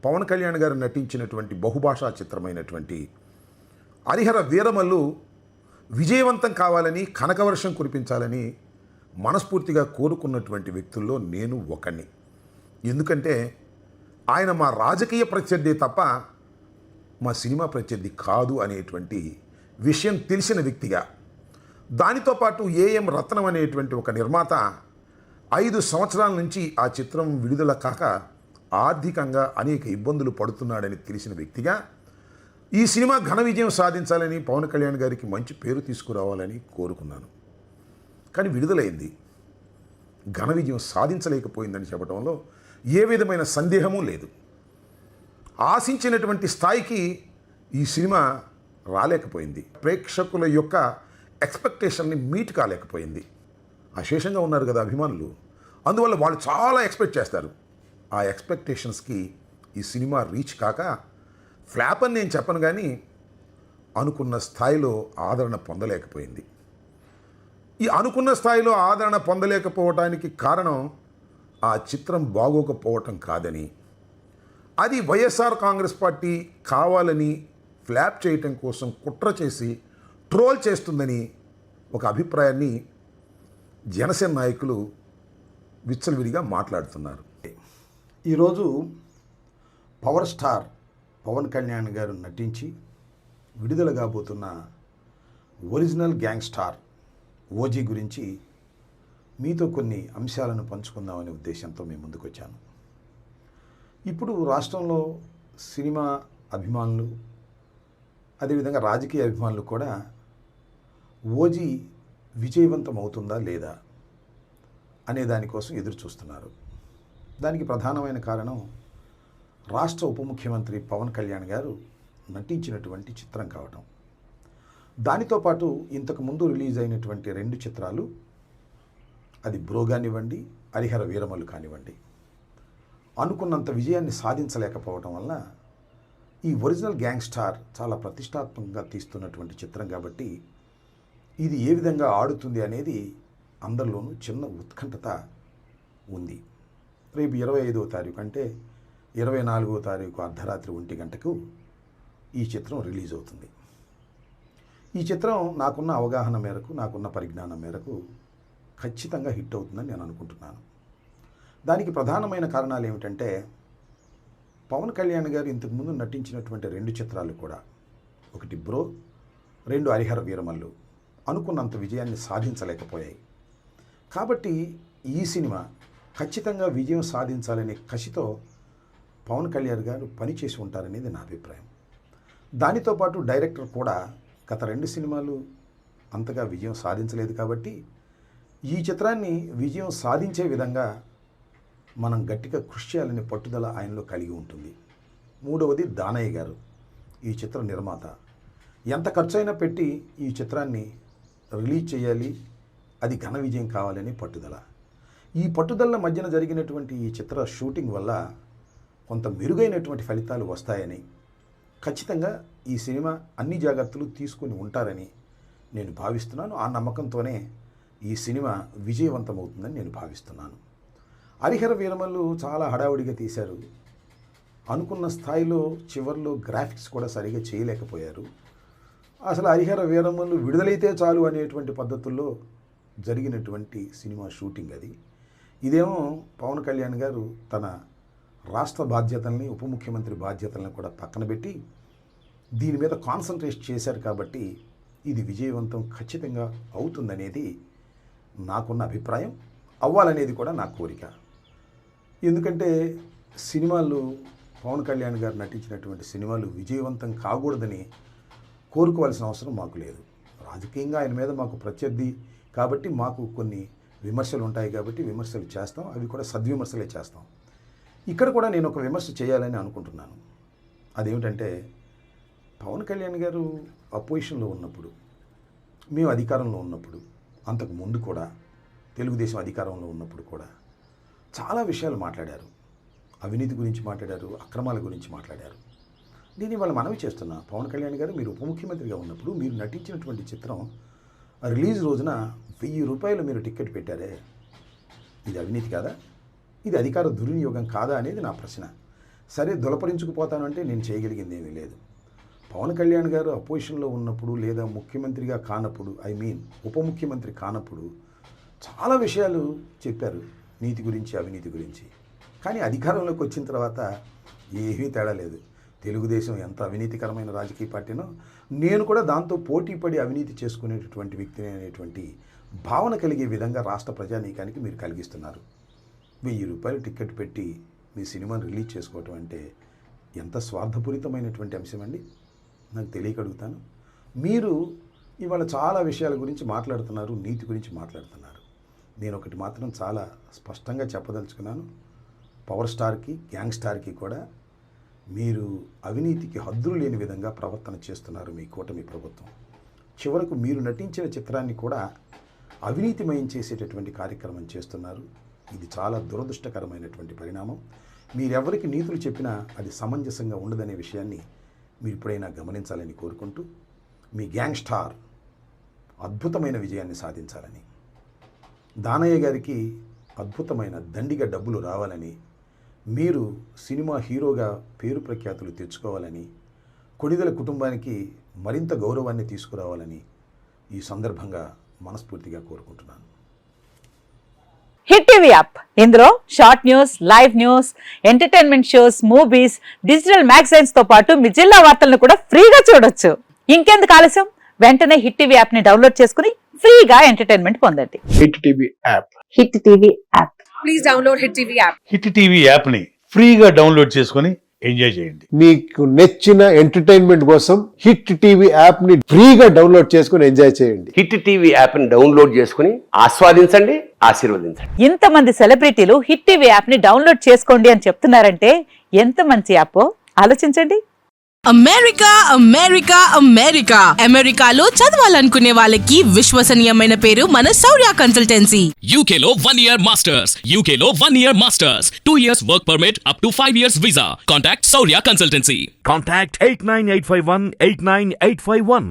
పవన్ కళ్యాణ్ గారు నటించినటువంటి బహుభాషా చిత్రమైనటువంటి హరిహర వీరమల్లు విజయవంతం కావాలని, కనకవర్షం కురిపించాలని మనస్ఫూర్తిగా కోరుకున్నటువంటి వ్యక్తుల్లో నేను ఒకని. ఎందుకంటే ఆయన మా రాజకీయ ప్రత్యర్థి తప్ప మా సినిమా ప్రత్యర్థి కాదు అనేటువంటి విషయం తెలిసిన వ్యక్తిగా, దానితో పాటు ఏఎం రత్నం అనేటువంటి ఒక నిర్మాత 5 సంవత్సరాల నుంచి ఆ చిత్రం విడుదల కాక ఆర్థికంగా అనేక ఇబ్బందులు పడుతున్నాడని తెలిసిన వ్యక్తిగా ఈ సినిమా ఘన విజయం సాధించాలని, పవన్ కళ్యాణ్ గారికి మంచి పేరు తీసుకురావాలని కోరుకున్నాను. కానీ విడుదలైంది, ఘన విజయం సాధించలేకపోయిందని చెప్పడంలో ఏ విధమైన సందేహము లేదు. ఆశించినటువంటి స్థాయికి ఈ సినిమా రాలేకపోయింది. ప్రేక్షకుల యొక్క ఎక్స్పెక్టేషన్ని మీట్ కాలేకపోయింది. అశేషంగా ఉన్నారు కదా అభిమానులు, అందువల్ల వాళ్ళు చాలా ఎక్స్పెక్ట్ చేస్తారు. ఆ ఎక్స్పెక్టేషన్స్కి ఈ సినిమా రీచ్ కాక ఫ్లాప్ అని నేను చెప్పను, కానీ అనుకున్న స్థాయిలో ఆదరణ పొందలేకపోయింది. ఈ అనుకున్న స్థాయిలో ఆదరణ పొందలేకపోవటానికి కారణం ఆ చిత్రం బాగోకపోవటం కాదని, అది వైఎస్ఆర్ కాంగ్రెస్ పార్టీ కావాలని ఫ్లాప్ చేయటం కోసం కుట్ర చేసి ట్రోల్ చేస్తుందని ఒక అభిప్రాయాన్ని జనసేన నాయకులు విచ్చలవిడిగా మాట్లాడుతున్నారు. ఈరోజు పవర్ స్టార్ పవన్ కళ్యాణ్ గారు నటించి విడుదల కాబోతున్న ఒరిజినల్ గ్యాంగ్ స్టార్ ఓజీ గురించి మీతో కొన్ని అంశాలను పంచుకుందామనే ఉద్దేశంతో మేము ముందుకు వచ్చాను. ఇప్పుడు రాష్ట్రంలో సినిమా అభిమానులు, అదేవిధంగా రాజకీయ అభిమానులు కూడా ఓజీ విజయవంతం అవుతుందా లేదా అనే దానికోసం ఎదురు చూస్తున్నారు. దానికి ప్రధానమైన కారణం రాష్ట్ర ఉప ముఖ్యమంత్రి పవన్ కళ్యాణ్ గారు నటించినటువంటి చిత్రం కావటం. దానితో పాటు ఇంతకుముందు రిలీజ్ అయినటువంటి 2 చిత్రాలు, అది బ్రో కానివ్వండి, హరిహర వీరమల్లు కానివ్వండి, అనుకున్నంత విజయాన్ని సాధించలేకపోవడం వల్ల ఈ ఒరిజినల్ గ్యాంగ్ స్టార్ చాలా ప్రతిష్టాత్మకంగా తీస్తున్నటువంటి చిత్రం కాబట్టి ఇది ఏ విధంగా ఆడుతుంది అనేది అందరిలోనూ చిన్న ఉత్కంఠత ఉంది. రేపు 25వ తారీఖు అంటే 24వ తారీఖు అర్ధరాత్రి 1 గంటకు ఈ చిత్రం రిలీజ్ అవుతుంది. ఈ చిత్రం నాకున్న అవగాహన మేరకు, నాకున్న పరిజ్ఞానం మేరకు ఖచ్చితంగా హిట్ అవుతుందని నేను అనుకుంటున్నాను. దానికి ప్రధానమైన కారణాలు ఏమిటంటే, పవన్ కళ్యాణ్ గారు ఇంతకుముందు నటించినటువంటి 2 చిత్రాలు కూడా, ఒకటి బ్రో, 2 హరిహర వీరమల్లు అనుకున్నంత విజయాన్ని సాధించలేకపోయాయి. కాబట్టి ఈ సినిమా ఖచ్చితంగా విజయం సాధించాలనే కసితో పవన్ కళ్యాణ్ గారు పనిచేసి ఉంటారనేది నా అభిప్రాయం. దానితో పాటు డైరెక్టర్ కూడా గత 2 సినిమాలు అంతగా విజయం సాధించలేదు కాబట్టి ఈ చిత్రాన్ని విజయం సాధించే విధంగా మనం గట్టిగా కృషి చేయాలనే పట్టుదల ఆయనలో కలిగి ఉంటుంది. మూడవది దానయ్య గారు, ఈ చిత్ర నిర్మాత. ఎంత ఖర్చైనా పెట్టి ఈ చిత్రాన్ని రిలీజ్ చేయాలి, అది ఘన విజయం కావాలని పట్టుదల. ఈ పట్టుదల మధ్యన జరిగినటువంటి ఈ చిత్ర షూటింగ్ వల్ల కొంత మెరుగైనటువంటి ఫలితాలు వస్తాయని, ఖచ్చితంగా ఈ సినిమా అన్ని జాగ్రత్తలు తీసుకుని ఉంటారని నేను భావిస్తున్నాను. ఆ నమ్మకంతోనే ఈ సినిమా విజయవంతమవుతుందని నేను భావిస్తున్నాను. హరిహర వీరమల్లు చాలా హడావుడిగా తీశారు. అనుకున్న స్థాయిలో చివర్లో గ్రాఫిక్స్ కూడా సరిగా చేయలేకపోయారు. అసలు హరిహర వీరమల్లు విడుదలైతే చాలు అనేటువంటి పద్ధతుల్లో జరిగినటువంటి సినిమా షూటింగ్ అది. ఇదేమో పవన్ కళ్యాణ్ గారు తన రాష్ట్ర బాధ్యతల్ని, ఉప ముఖ్యమంత్రి బాధ్యతలను కూడా పక్కన పెట్టి దీని మీద కాన్సన్ట్రేట్ చేశారు కాబట్టి ఇది విజయవంతం ఖచ్చితంగా అవుతుందనేది నాకున్న అభిప్రాయం. అవ్వాలనేది కూడా నా కోరిక. ఎందుకంటే సినిమాలు, పవన్ కళ్యాణ్ గారు నటించినటువంటి సినిమాలు విజయవంతం కాకూడదని కోరుకోవాల్సిన అవసరం మాకు లేదు. రాజకీయంగా ఆయన మీద మాకు ప్రత్యర్థి కాబట్టి మాకు కొన్ని విమర్శలు ఉంటాయి కాబట్టి విమర్శలు చేస్తాం, అవి కూడా సద్విమర్శలే చేస్తాం. ఇక్కడ కూడా నేను ఒక విమర్శ చేయాలని అనుకుంటున్నాను. అదేమిటంటే, పవన్ కళ్యాణ్ గారు అపోజిషన్లో ఉన్నప్పుడు, మేము అధికారంలో ఉన్నప్పుడు, అంతకు ముందు కూడా తెలుగుదేశం అధికారంలో ఉన్నప్పుడు కూడా చాలా విషయాలు మాట్లాడారు. అవినీతి గురించి మాట్లాడారు, అక్రమాల గురించి మాట్లాడారు. నేను ఇవాళ మనవి చేస్తున్నా, పవన్ కళ్యాణ్ గారు మీరు ఉప ముఖ్యమంత్రిగా ఉన్నప్పుడు మీరు నటించినటువంటి చిత్రం రిలీజ్ రోజున 1000 రూపాయలు మీరు టికెట్ పెట్టారే, ఇది అవినీతి కాదా? ఇది అధికార దుర్వినియోగం కాదా అనేది నా ప్రశ్న. సరే దులపరించుకుపోతానంటే నేను చేయగలిగింది ఏమీ లేదు. పవన్ కళ్యాణ్ గారు అపోజిషన్లో ఉన్నప్పుడు లేదా ముఖ్యమంత్రిగా కానప్పుడు, ఉప ముఖ్యమంత్రి కానప్పుడు చాలా విషయాలు చెప్పారు నీతి గురించి, అవినీతి గురించి. కానీ అధికారంలోకి వచ్చిన తర్వాత ఏమీ తేడా లేదు. తెలుగుదేశం ఎంత అవినీతికరమైన రాజకీయ పార్టీనో నేను కూడా దాంతో పోటీపడి అవినీతి చేసుకునేటటువంటి వ్యక్తిని అనేటువంటి భావన కలిగే విధంగా రాష్ట్ర ప్రజానీకానికి మీరు కలిగిస్తున్నారు. 1000 రూపాయలు టికెట్ పెట్టి మీ సినిమాను రిలీజ్ చేసుకోవటం అంటే ఎంత స్వార్థపూరితమైనటువంటి అంశం అండి. నాకు తెలియక అడుగుతాను. మీరు ఇవాళ చాలా విషయాల గురించి మాట్లాడుతున్నారు, నీతి గురించి మాట్లాడుతున్నారు. నేను ఒకటి మాత్రం చాలా స్పష్టంగా చెప్పదలుచుకున్నాను. పవర్ స్టార్కి, గ్యాంగ్ స్టార్కి కూడా మీరు అవినీతికి హద్దులు లేని విధంగా ప్రవర్తన చేస్తున్నారు మీ కూటమి ప్రభుత్వం. చివరకు మీరు నటించిన చిత్రాన్ని కూడా అవినీతిమయం చేసేటటువంటి కార్యక్రమం చేస్తున్నారు. ఇది చాలా దురదృష్టకరమైనటువంటి పరిణామం. మీరెవరికి నీతులు చెప్పినా అది సమంజసంగా ఉండదనే విషయాన్ని మీరు ఇప్పుడైనా గమనించాలని కోరుకుంటూ, మీ గ్యాంగ్ స్టార్ అద్భుతమైన విజయాన్ని సాధించాలని, దానయ్య గారికి అద్భుతమైన దండిగా డబ్బులు రావాలని, మీరు సినిమా హీరోగా పేరు ప్రఖ్యాతులు తెచ్చుకోవాలని, కొణిదెల కుటుంబానికి మరింత గౌరవాన్ని తీసుకురావాలని ఈ సందర్భంగా మనస్ఫూర్తిగా కోరుకుంటున్నాను. హిట్ టీవీ యాప్, ఇందులో short news, live news, entertainment shows, movies, digital magazines తో పాటు మీ జిల్లా వార్తలను కూడా ఫ్రీగా చూడొచ్చు. ఇంకెందుకు ఆలస్యం, వెంటనే హిట్ టీవీ యాప్ ని డౌన్లోడ్ చేసుకుని ఫ్రీగా ఎంటర్టైన్మెంట్ పొందండి. Hit TV app. Hit TV app. Please download hit TV app. Hit TV app ని ఫ్రీగా డౌన్లోడ్ చేసుకొని ఎంజాయ్ చేయండి. మీకు నచ్చిన ఎంటర్టైన్మెంట్ కోసం హిట్ టీవీ యాప్ ని ఫ్రీగా డౌన్లోడ్ చేసుకొని ఎంజాయ్ చేయండి. హిట్ టీవీ యాప్ ని డౌన్లోడ్ చేసుకుని ఆస్వాదించండి, ఆశీర్వదించండి. ఇంతమంది సెలబ్రిటీలు హిట్ టీవీ యాప్ ని డౌన్లోడ్ చేసుకోండి అని చెప్తున్నారంటే ఎంత మంచి యాప్ ఆలోచించండి. అమెరికా అమెరికా అమెరికా అమెరికాలో చదవాలనుకునే వాళ్ళకి విశ్వసనీయమైన పేరు మన శౌర్య కన్సల్టెన్సీ. UK లో 1 year masters. UK లో 1 year masters. 2 years work permit up to 5 years visa. Contact Saurya Consultancy. Contact 89851 89851.